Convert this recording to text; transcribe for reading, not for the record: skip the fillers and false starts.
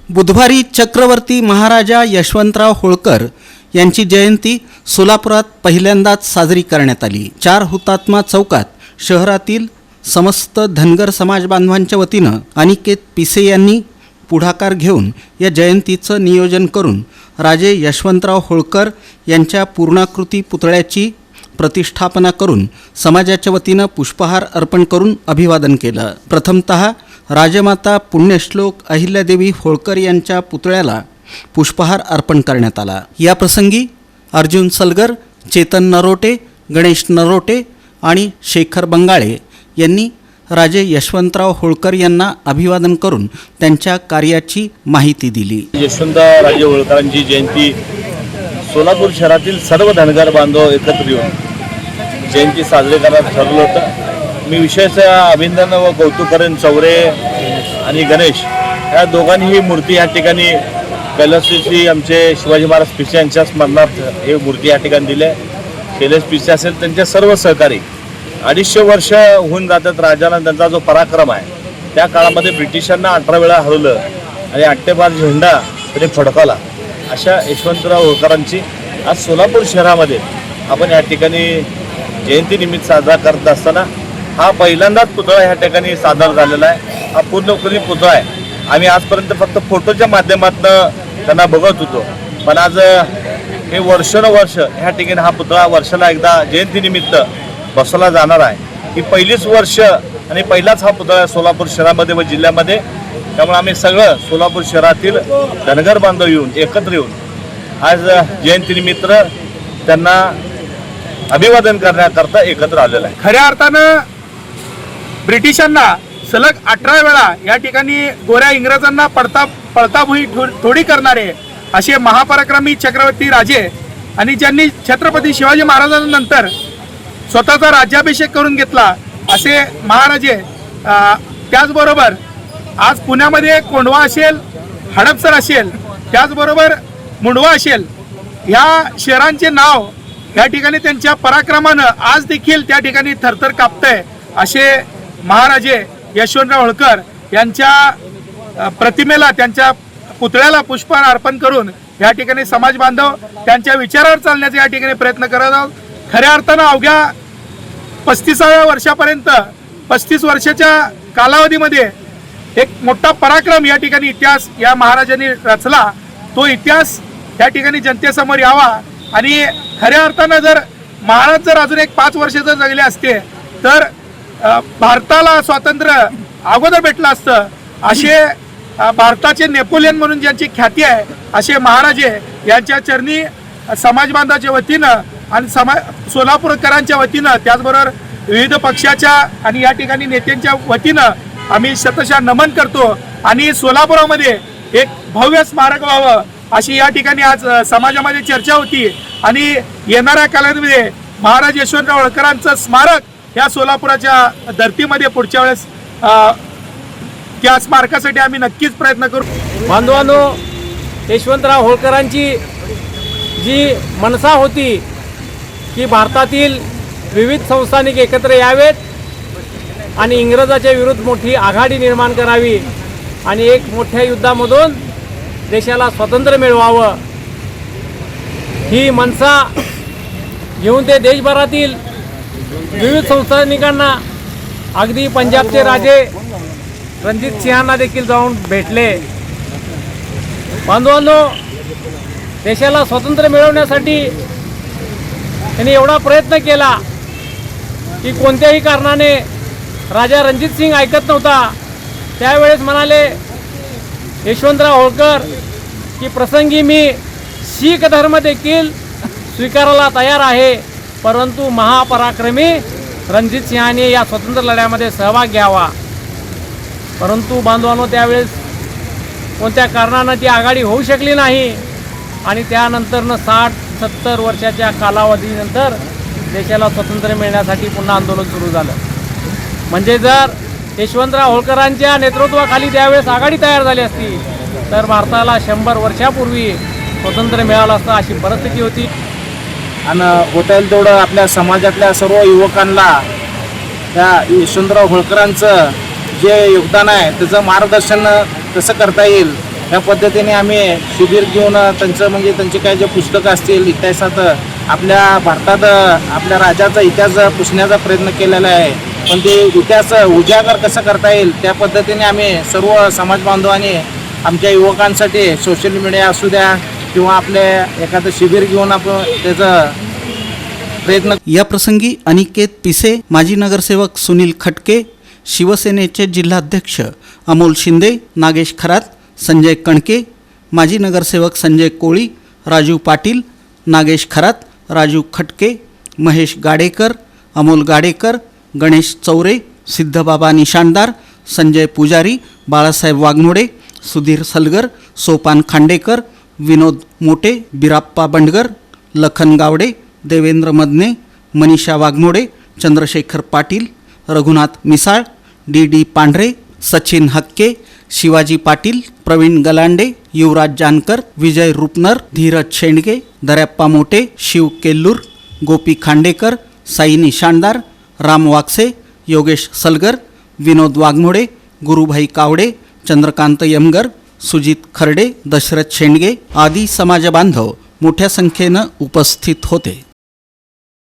बुधवारी चक्रवर्ती महाराजा यशवंतराव होळकर यांची जयंती सोलापुरात पहिल्यांदाच साजरी करण्यात आली। 4 हुतात्मा चौकात शहरातील समस्त धनगर समाज बांधवांच्या वतीनं अनिकेत पिसे यांनी पुढाकार घेऊन या जयंतीचं नियोजन करून राजे यशवंतराव होळकर यांच्या पूर्णाकृती पुतळ्याची प्रतिष्ठापना करून समाजाच्या वतीनं पुष्पहार अर्पण करून अभिवादन केलं। प्रथमतः राजमाता पुण्यश्लोक अहिल्यादेवी होळकर यांच्या पुतळ्याला पुष्पहार अर्पण करण्यात आला। या प्रसंगी अर्जुन सलगर, चेतन नरोटे, गणेश नरोटे आणि शेखर बंगाळे यांनी राजे यशवंतराव होळकर यांना अभिवादन करून त्यांच्या कार्याची माहिती दिली। यशवंतराव राजे होळकरांची जयंती सोलापूर शहरातील सर्व धनगर बांधव एकत्र येऊन जयंती साजरी करायला ठरलं होतं। मी विशेषतः अभिनंदन व कौतुक करेन चौरे आणि गणेश या दोघांनी ही मूर्ती या ठिकाणी कैलासश्री आमचे शिवाजी महाराज पिसे यांच्या स्मरणार्थ ही मूर्ती या ठिकाणी दिली आहे। कैलास पिसे असेल त्यांचे सर्व सहकारी 250 वर्ष होऊन जातात। राजाला त्यांचा जो पराक्रम आहे त्या काळामध्ये ब्रिटिशांना 18 वेळा हरवलं आणि 8 झेंडा त्यांनी फडकावला। अशा यशवंतराव होळकरांची आज सोलापूर शहरामध्ये आपण या ठिकाणी जयंतीनिमित्त साजरा करत असताना हा पहिल्यांदाच पुतळा ह्या ठिकाणी सादर झालेला आहे। हा पूर्णपणे पुतळा आहे। आम्ही आजपर्यंत फक्त फोटोच्या माध्यमातून त्यांना बघत होतो, पण आज हे वर्षानुवर्ष ह्या ठिकाणी हा पुतळा वर्षाला एकदा जयंतीनिमित्त बसवला जाणार आहे। ही पहिलीच वर्ष आणि पहिलाच हा पुतळा सोलापूर शहरामध्ये व जिल्ह्यामध्ये। त्यामुळे आम्ही सगळं सोलापूर शहरातील धनगर बांधव येऊन एकत्र येऊन आज जयंतीनिमित्त त्यांना अभिवादन करण्याकरता एकत्र आलेलं आहे। खऱ्या अर्थानं ब्रिटिशांना सलग 18 वेळा या ठिकाणी गोऱ्या इंग्रजांना पळताभुई थोडी करणारे असे महापराक्रमी चक्रवर्ती राजे आणि ज्यांनी छत्रपती शिवाजी महाराजांनंतर स्वतःचा राज्याभिषेक करून घेतला असे महाराजे, त्याचबरोबर आज पुण्यामध्ये कोंढवा असेल, हडपसर असेल, त्याचबरोबर मुंडवा असेल, ह्या शहरांचे नाव या ठिकाणी त्यांच्या पराक्रमानं आज देखील त्या ठिकाणी थरथर कापतंय। असे महाराजे यशवंतराव होळकर यांच्या प्रतिमेला, त्यांच्या पुतळ्याला पुष्पहार अर्पण करून या ठिकाणी समाज बांधव त्यांच्या विचारावर चालण्याचा या ठिकाणी प्रयत्न करत आहोत। खऱ्या अर्थानं अवघ्या 35व्या वर्षापर्यंत 35 वर्षाच्या कालावधीमध्ये एक मोठा पराक्रम या ठिकाणी इतिहास या महाराजांनी रचला। तो इतिहास या ठिकाणी जनतेसमोर यावा आणि खऱ्या अर्थानं जर महाराज जर अजून एक 5 वर्ष जर जगले असते तर भारताला स्वातंत्र्य अगोदर भेटलं असतं। असे भारताचे नेपोलियन म्हणून ज्यांची ख्याती आहे असे महाराजे यांच्या चरणी समाज बांधवाच्या वतीनं आणि सोलापूरकरांच्या वतीनं, त्याचबरोबर विविध पक्षाच्या आणि या ठिकाणी नेत्यांच्या वतीनं आम्ही शतशः नमन करतो आणि सोलापुरामध्ये एक भव्य स्मारक व्हावं अशी या ठिकाणी आज समाजामध्ये चर्चा होती आणि येणाऱ्या कालावधीमध्ये महाराज यशवंतराव होळकरांचं स्मारक या सोलापुराच्या धर्तीमध्ये पुढच्या वेळेस त्या स्मारकासाठी आम्ही नक्कीच प्रयत्न करू। बांधवांनो, यशवंतराव होळकरांची जी मनसा होती की भारतातील विविध संस्थानिक एकत्र यावेत आणि इंग्रजाच्या विरुद्ध मोठी आघाडी निर्माण करावी आणि एक मोठ्या युद्धामधून देशाला स्वातंत्र्य मिळवावं, ही मनसा घेऊन ते देशभरातील विविध संस्थानिकांना, अगदी पंजाबचे राजे रणजित सिंहांना देखील जाऊन भेटले। बांधवांनो, देशाला स्वातंत्र्य मिळवण्यासाठी त्यांनी एवढा प्रयत्न केला की कोणत्याही कारणाने राजा रणजित सिंग ऐकत नव्हता। त्यावेळेस म्हणाले यशवंतराव होळकर की प्रसंगी मी शीख धर्म देखील स्वीकारायला तयार आहे, परंतु महापराक्रमी रणजित सिंहाने या स्वातंत्र्य लढ्यामध्ये सहभाग घ्यावा। परंतु बांधवांनो, त्यावेळेस कोणत्या कारणानं ती आघाडी होऊ शकली नाही आणि त्यानंतरनं 60-70 वर्षाच्या कालावधीनंतर देशाला स्वातंत्र्य मिळण्यासाठी पुन्हा आंदोलन सुरू झालं। म्हणजे जर यशवंतराव होळकरांच्या नेतृत्वाखाली त्यावेळेस आघाडी तयार झाली असती तर भारताला 100 वर्षापूर्वी स्वातंत्र्य मिळालं असतं, अशी परिस्थिती होती। आणि होईल तेवढं आपल्या समाजातल्या सर्व युवकांना त्या यशवंतराव होळकरांचं जे योगदान आहे त्याचं मार्गदर्शन कसं करता येईल ह्या पद्धतीने आम्ही शिबिर घेऊन त्यांचं म्हणजे त्यांचे काही जे पुस्तकं असतील इतिहासात आपल्या भारतात आपल्या राज्याचा इतिहास पुसण्याचा प्रयत्न केलेला आहे, पण ते इतिहास उजागर कसं करता येईल त्या पद्धतीने आम्ही सर्व समाज बांधवांनी आमच्या युवकांसाठी सोशल मीडिया असू द्या किंवा आपले एखादं शिबिर घेऊन आपण त्याचं प्रयत्न. या प्रसंगी अनिकेत पिसे, माजी नगरसेवक सुनील खटके, शिवसेनेचे जिल्हाध्यक्ष अमोल शिंदे, नागेश खरात, संजय कणके, माजी नगरसेवक संजय कोळी, राजू पाटील, नागेश खरात, राजू खटके, महेश गाडेकर, अमोल गाडेकर, गणेश चौरे, सिद्धबाबा निशाणदार, संजय पुजारी, बाळासाहेब वाघमोडे, सुधीर सलगर, सोपान खांडेकर, विनोद मोटे, बिराप्पा बंडगर, लखन गावडे, देवेंद्र मदने, मनीषा वाघमोडे, चंद्रशेखर पाटील, रघुनाथ मिसाळ, डी पांढरे, सचिन हक्के, शिवाजी पाटील, प्रवीण गलांडे, युवराज जानकर, विजय रुपनर, धीरज शेंडगे, दर्याप्पा मोटे, शिव केल्लूर, गोपी खांडेकर, साई निशाणदार, राम वागसे, योगेश सलगर, विनोद वाघमोडे, गुरुभाई कावडे, चंद्रकांत यमगर, सुजित खर्डे, दशरथ शेंडगे आदी समाजबांधव मोठ्या संख्येनं उपस्थित होते.